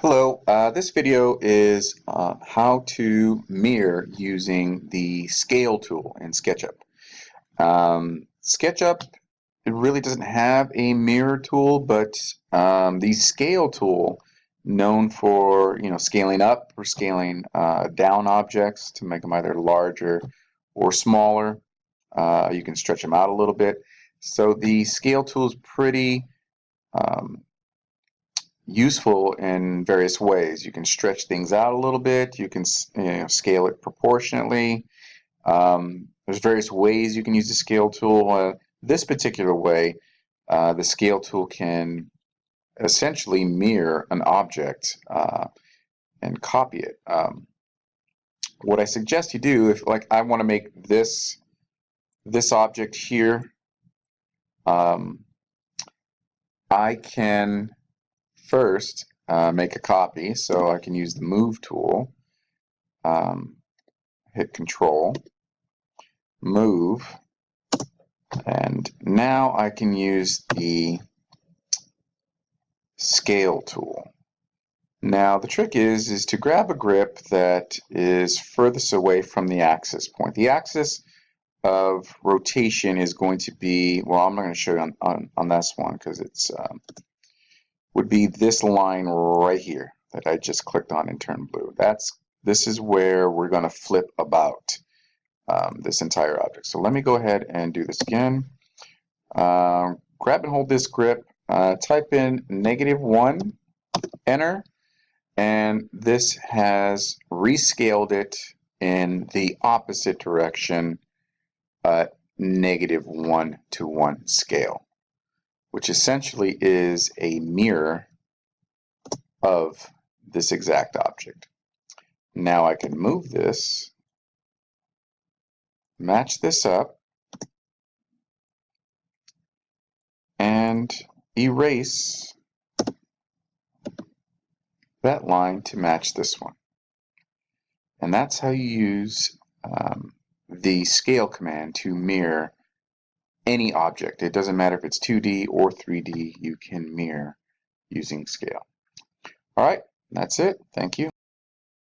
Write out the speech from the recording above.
Hello, this video is how to mirror using the scale tool in Sketchup. Sketchup, it really doesn't have a mirror tool, but the scale tool, known for scaling up or scaling down objects to make them either larger or smaller. You can stretch them out a little bit. So the scale tool is pretty useful in various ways. You can stretch things out a little bit. You can scale it proportionately. There's various ways you can use the scale tool. This particular way, the scale tool can essentially mirror an object and copy it. What I suggest you do, if like I want to make this object here, I can first make a copy, so I can use the move tool, hit control, move, and now I can use the scale tool. Now the trick is to grab a grip that is furthest away from the axis point. The axis of rotation is going to be, well, I'm not going to show you on this one because it's would be this line right here that I just clicked on and turned blue. This is where we're going to flip about this entire object. So let me go ahead and do this again. Grab and hold this grip, type in -1, enter, and this has rescaled it in the opposite direction, -1 scale, which essentially is a mirror of this exact object. Now I can move this, match this up, and erase that line to match this one. And that's how you use the scale command to mirror any object. It doesn't matter if it's 2D or 3D, you can mirror using scale. All right, that's it. Thank you.